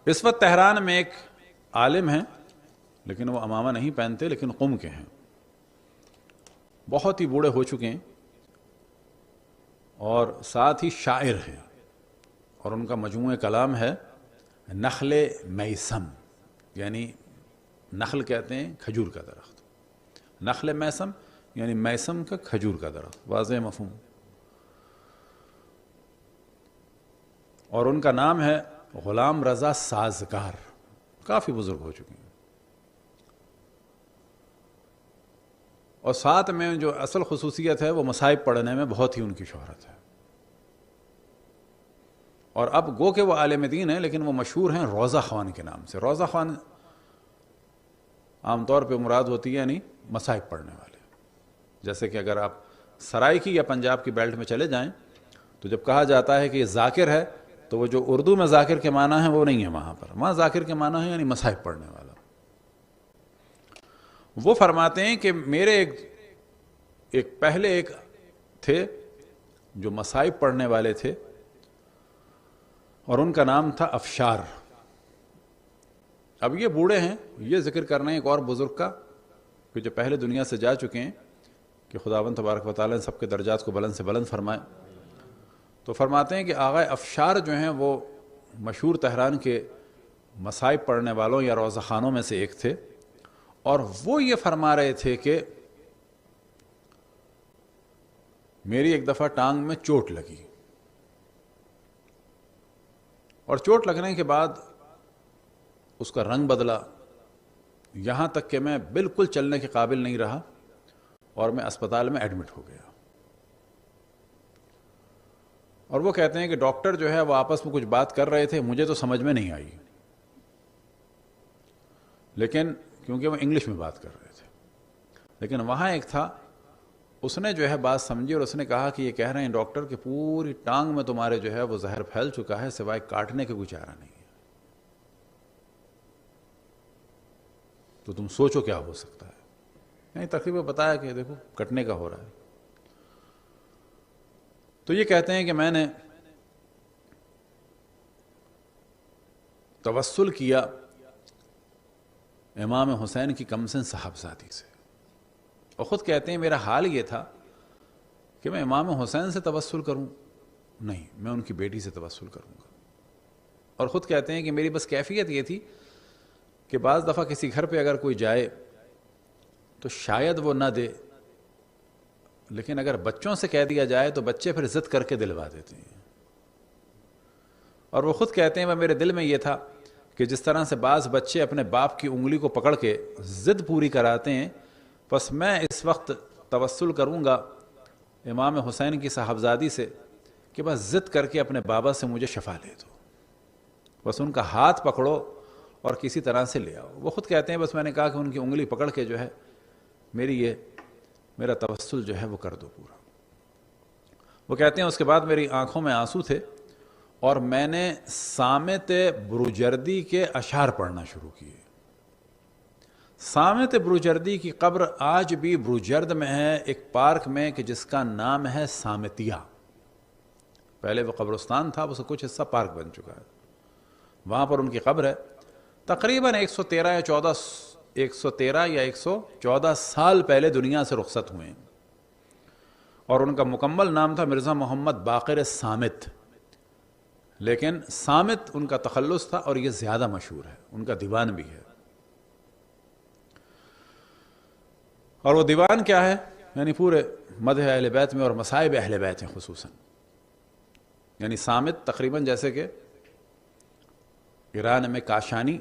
اس وقت تہران میں ایک عالم ہیں، لیکن وہ عمامہ نہیں پہنتے، لیکن قم کے ہیں، بہت ہی بوڑھے ہو چکے ہیں، اور ساتھ ہی شاعر ہیں، اور ان کا مجموعہ کلام ہے نخل میسم، یعنی نخل کہتے ہیں کھجور کا درخت، نخل میسم یعنی میسم کا کھجور کا درخت، واضح مفہوم. اور ان کا نام ہے غلام رضا سازگار، کافی بزرگ ہو چکے ہیں. اور ساتھ میں جو اصل خصوصیت ہے وہ مصائب پڑھنے میں بہت ہی ان کی شہرت ہے. اور اب گو کہ وہ عالم دین ہیں، لیکن وہ مشہور ہیں روضہ خوان کے نام سے. روضہ خوان عام طور پہ مراد ہوتی ہے یعنی مصائب پڑھنے والے. جیسے کہ اگر آپ سرائیکی یا پنجاب کی بیلٹ میں چلے جائیں تو جب کہا جاتا ہے کہ یہ ذاکر ہے تو وہ جو اردو میں ذاکر کے معنی ہے وہ نہیں ہے وہاں پر، وہاں ذاکر کے معنی ہے یعنی مصائب پڑھنے والا. وہ فرماتے ہیں کہ میرے پہلے ایک تھے جو مصائب پڑھنے والے تھے، اور ان کا نام تھا افشار. اب یہ بوڑھے ہیں، یہ ذکر کرنا ہے ایک اور بزرگ کا کہ جو پہلے دنیا سے جا چکے ہیں، کہ خداوند تبارک و تعالیٰ نے سب کے درجات کو بلند سے بلند فرمائے. تو فرماتے ہیں کہ آغا افشار جو ہیں وہ مشہور تہران کے مصائب پڑھنے والوں یا روضہ خانوں میں سے ایک تھے، اور وہ یہ فرما رہے تھے کہ میری ایک دفعہ ٹانگ میں چوٹ لگی، اور چوٹ لگنے کے بعد اس کا رنگ بدلا، یہاں تک کہ میں بالکل چلنے کے قابل نہیں رہا اور میں اسپتال میں ایڈمٹ ہو گیا. اور وہ کہتے ہیں کہ ڈاکٹر جو ہے وہ آپس میں کچھ بات کر رہے تھے، مجھے تو سمجھ میں نہیں آئی، لیکن کیونکہ وہ انگلش میں بات کر رہے تھے. لیکن وہاں ایک تھا، اس نے جو ہے بات سمجھی، اور اس نے کہا کہ یہ کہہ رہے ہیں ڈاکٹر کہ پوری ٹانگ میں تمہارے جو ہے وہ زہر پھیل چکا ہے، سوائے کاٹنے کا کوئی چارہ نہیں ہے. تو تم سوچو کیا ہو سکتا ہے. یعنی تقریباً بتایا کہ دیکھو کٹنے کا ہو رہا ہے. تو یہ کہتے ہیں کہ میں نے توسل کیا امام حسین کی کمسن صاحبزادی سے، اور خود کہتے ہیں میرا حال یہ تھا کہ میں امام حسین سے توسل کروں، نہیں، میں ان کی بیٹی سے توسل کروں گا. اور خود کہتے ہیں کہ میری بس کیفیت یہ تھی کہ بعض دفعہ کسی گھر پہ اگر کوئی جائے تو شاید وہ نہ دے، لیکن اگر بچوں سے کہہ دیا جائے تو بچے پھر ضد کر کے دلوا دیتے ہیں. اور وہ خود کہتے ہیں وہ میرے دل میں یہ تھا کہ جس طرح سے بعض بچے اپنے باپ کی انگلی کو پکڑ کے ضد پوری کراتے ہیں، بس میں اس وقت توسل کروں گا امام حسین کی صاحبزادی سے کہ بس ضد کر کے اپنے بابا سے مجھے شفا لے دو، بس ان کا ہاتھ پکڑو اور کسی طرح سے لے آؤ. وہ خود کہتے ہیں بس میں نے کہا کہ ان کی انگلی پکڑ کے جو ہے میرا توسل جو ہے وہ کر دو پورا. وہ کہتے ہیں اس کے بعد میری آنکھوں میں آنسو تھے، اور میں نے صامت بروجردی کے اشعار پڑھنا شروع کیے. صامت بروجردی کی قبر آج بھی بروجرد میں ہے، ایک پارک میں کہ جس کا نام ہے صامتیہ. پہلے وہ قبرستان تھا، اس کا کچھ حصہ پارک بن چکا ہے. وہاں پر ان کی قبر ہے. تقریباً 113 یا 114 سال پہلے دنیا سے رخصت ہوئے ہیں، اور ان کا مکمل نام تھا مرزا محمد باقر صامت. لیکن صامت ان کا تخلص تھا، اور یہ زیادہ مشہور ہے، ان کا دیوان بھی ہے. اور وہ دیوان کیا ہے؟ یعنی پورے مدح اہل بیت میں اور مصائب اہل بیت ہیں خصوصاً. یعنی صامت تقریباً جیسے کہ ایران میں کاشانی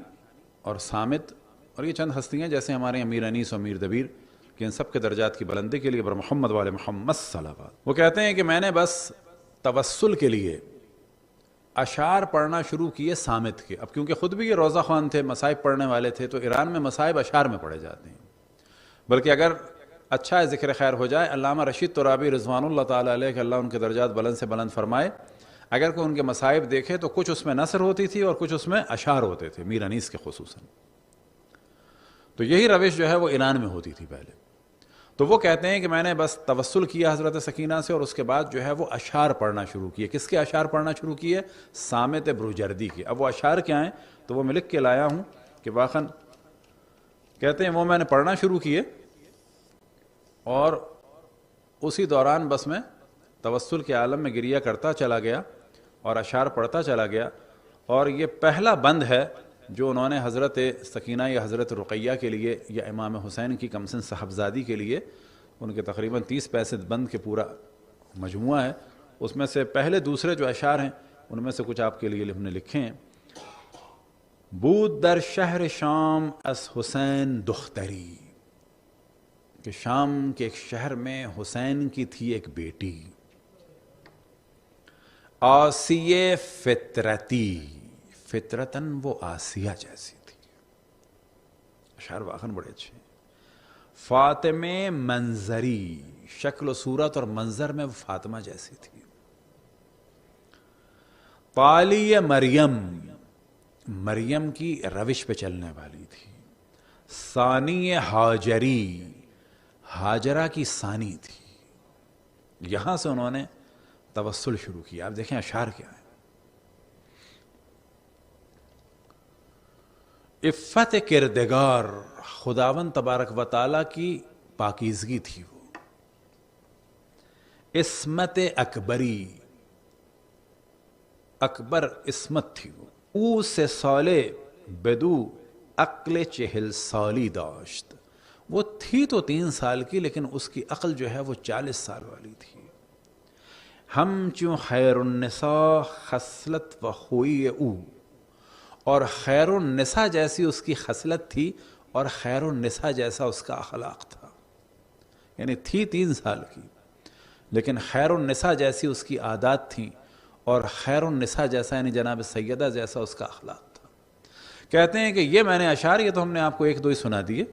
اور صامت، اور یہ چند ہستیاں جیسے ہمارے امیر انیس و امیر دبیر، کہ ان سب کے درجات کی بلندی کے لیے بر محمد والے محمد صلی اللہ علیہ وسلم. وہ کہتے ہیں کہ میں نے بس توسل کے لیے اشعار پڑھنا شروع کیے صامت کے. اب کیونکہ خود بھی یہ روضہ خوان تھے، مصائب پڑھنے والے تھے، تو ایران میں مصائب اشعار میں پڑھے جاتے ہیں. بلکہ اگر اچھا ذکر خیر ہو جائے، علامہ رشید ترابی رضوان اللہ تعالیٰ علیہ کہ اللہ ان کے درجات بلند سے بلند فرمائے، اگر کوئی ان کے مصائب دیکھے تو کچھ اس میں نثر ہوتی تھی اور کچھ اس میں اشعار ہوتے تھے، میر انیس کے خصوصاً. تو یہی روش جو ہے وہ ایران میں ہوتی تھی پہلے. تو وہ کہتے ہیں کہ میں نے بس توسل کیا حضرت سکینہ سے، اور اس کے بعد جو ہے وہ اشعار پڑھنا شروع کیے۔ کس کے اشعار پڑھنا شروع کیے؟ صامت بروجردی کے۔ اب وہ اشعار کیا ہیں تو وہ میں لکھ کے لایا ہوں کہ واقعاً کہتے ہیں وہ میں نے پڑھنا شروع کیے، اور اسی دوران بس میں توسل کے عالم میں گریہ کرتا چلا گیا اور اشعار پڑھتا چلا گیا۔ اور یہ پہلا بند ہے جو انہوں نے حضرت سکینہ یا حضرت رقیہ کے لیے یا امام حسین کی کمسن صاحبزادی کے لیے، ان کے تقریباً 30 پیسے بند کے پورا مجموعہ ہے، اس میں سے پہلے دوسرے جو اشعار ہیں ان میں سے کچھ آپ کے لیے ہم نے لکھے ہیں۔ بود در شہر شام از حسین دختری، کہ شام کے ایک شہر میں حسین کی تھی ایک بیٹی، آسیہ فطرتی، فطرتاً وہ آسیہ جیسی تھی۔ اشعار واقعاً بڑے اچھے ہیں۔ فاطمہ منظری، شکل و صورت اور منظر میں وہ فاطمہ جیسی تھی۔ طالی مریم، مریم کی روش پہ چلنے والی تھی۔ ثانی ہاجری، ہاجرہ کی ثانی تھی۔ یہاں سے انہوں نے توسل شروع کیا۔ آپ دیکھیں اشعار کیا ہے۔ عفت کردگار، خداوند تبارک و تعالیٰ کی پاکیزگی تھی وہ۔ عصمت اکبری، اکبر عصمت تھی وہ۔ او سے سالے بدو عقل 40 سالی داشت، وہ تھی تو 3 سال کی لیکن اس کی عقل جو ہے وہ 40 سال والی تھی۔ ہم چوں خیر النساء خصلت و خوئی او، اور خیر النساء جیسی اس کی خصلت تھی اور خیر النساء جیسا اس کا اخلاق تھا۔ یعنی تھی 3 سال کی لیکن خیر النساء جیسی اس کی عادات تھیں، اور خیر النساء جیسا یعنی جناب سیدہ جیسا اس کا اخلاق تھا۔ کہتے ہیں کہ یہ میں نے اشعار، یہ تو ہم نے آپ کو 1-2 ہی سنا دیے،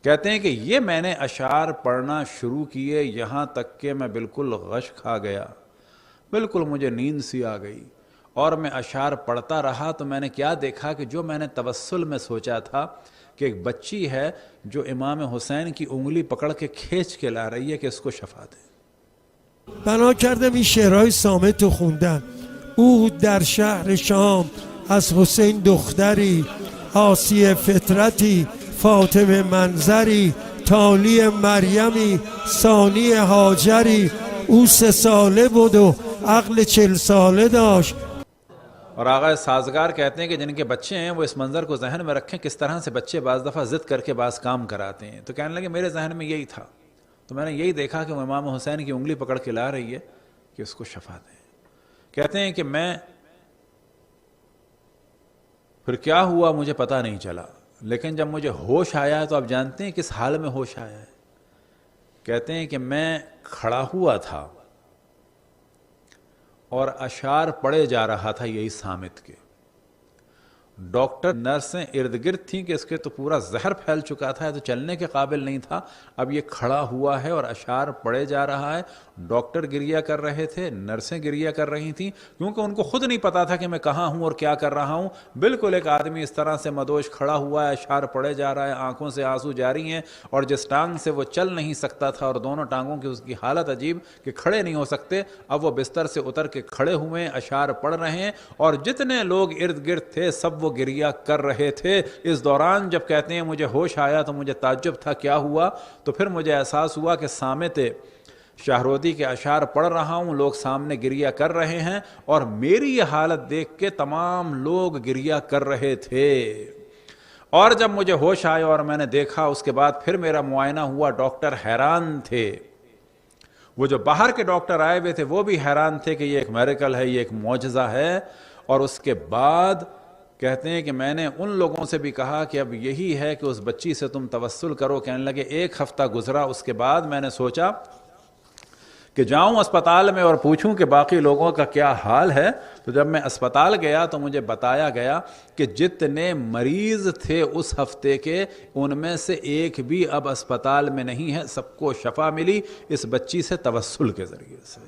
کہتے ہیں کہ یہ میں نے اشعار پڑھنا شروع کیے یہاں تک کہ میں بالکل غش کھا گیا، بالکل مجھے نیند سی آ گئی، اور میں اشعار پڑھتا رہا تو میں نے کیا دیکھا کہ جو میں نے توسل میں سوچا تھا کہ ایک بچی ہے جو امام حسین کی انگلی پکڑ کے کھینچ کے لا رہی ہے کہ اس کو شفا دے۔ بنا کردم این شعرهای صامت رو خوندم. او در شهر شام از حسین دختری، آسیه فطرتی، فاطمه منظری، تالی مریمی، ثانی هاجری، او 3 ساله بود و عقل 40 ساله داشت. اور آغا سازگار کہتے ہیں کہ جن کے بچے ہیں وہ اس منظر کو ذہن میں رکھیں کس طرح سے بچے بعض دفعہ ضد کر کے بعض کام کراتے ہیں۔ تو کہنے لگے میرے ذہن میں یہی تھا، تو میں نے یہی دیکھا کہ وہ امام حسین کی انگلی پکڑ کے لا رہی ہے کہ اس کو شفا دیں۔ کہتے ہیں کہ میں پھر کیا ہوا مجھے پتہ نہیں چلا، لیکن جب مجھے ہوش آیا ہے تو آپ جانتے ہیں کس حال میں ہوش آیا ہے۔ کہتے ہیں کہ میں کھڑا ہوا تھا اور اشعار پڑھے جا رہا تھا یہی صامت کے۔ ڈاکٹر نرسیں ارد گرد تھیں کہ اس کے تو پورا زہر پھیل چکا تھا، تو چلنے کے قابل نہیں تھا، اب یہ کھڑا ہوا ہے اور اشعار پڑھے جا رہا ہے۔ ڈاکٹر گریہ کر رہے تھے، نرسیں گریہ کر رہی تھیں، کیونکہ ان کو خود نہیں پتا تھا کہ میں کہاں ہوں اور کیا کر رہا ہوں۔ بالکل ایک آدمی اس طرح سے مدوش کھڑا ہوا ہے، اشعار پڑھے جا رہا ہے، آنکھوں سے آنسو جاری ہیں، اور جس ٹانگ سے وہ چل نہیں سکتا تھا اور دونوں ٹانگوں کی اس کی حالت عجیب کہ کھڑے نہیں ہو سکتے، اب وہ بستر سے اتر کے کھڑے ہوئے اشعار پڑھ رہے ہیں، اور جتنے لوگ ارد گرد تھے سب وہ گریہ کر رہے تھے۔ اس دوران جب کہتے ہیں مجھے ہوش آیا تو مجھے تعجب تھا کیا ہوا، تو پھر مجھے احساس ہوا کہ صامت شاہرودی کے اشعار پڑھ رہا ہوں، لوگ سامنے گریہ کر رہے ہیں، اور میری یہ حالت دیکھ کے تمام لوگ گریہ کر رہے تھے۔ اور جب مجھے ہوش آیا اور میں نے دیکھا، اس کے بعد پھر میرا معائنہ ہوا، ڈاکٹر حیران تھے، وہ جو باہر کے ڈاکٹر آئے ہوئے تھے وہ بھی حیران تھے کہ یہ ایک میریکل ہے، یہ ایک معجزہ ہے۔ اور اس کے بعد کہتے ہیں کہ میں نے ان لوگوں سے بھی کہا کہ اب یہی ہے کہ اس بچی سے تم توسل کرو۔ کہنے لگے 1 ہفتہ گزرا، اس کے بعد میں نے سوچا کہ جاؤں اسپتال میں اور پوچھوں کہ باقی لوگوں کا کیا حال ہے۔ تو جب میں اسپتال گیا تو مجھے بتایا گیا کہ جتنے مریض تھے اس ہفتے کے، ان میں سے ایک بھی اب اسپتال میں نہیں ہے، سب کو شفا ملی اس بچی سے توسل کے ذریعے سے۔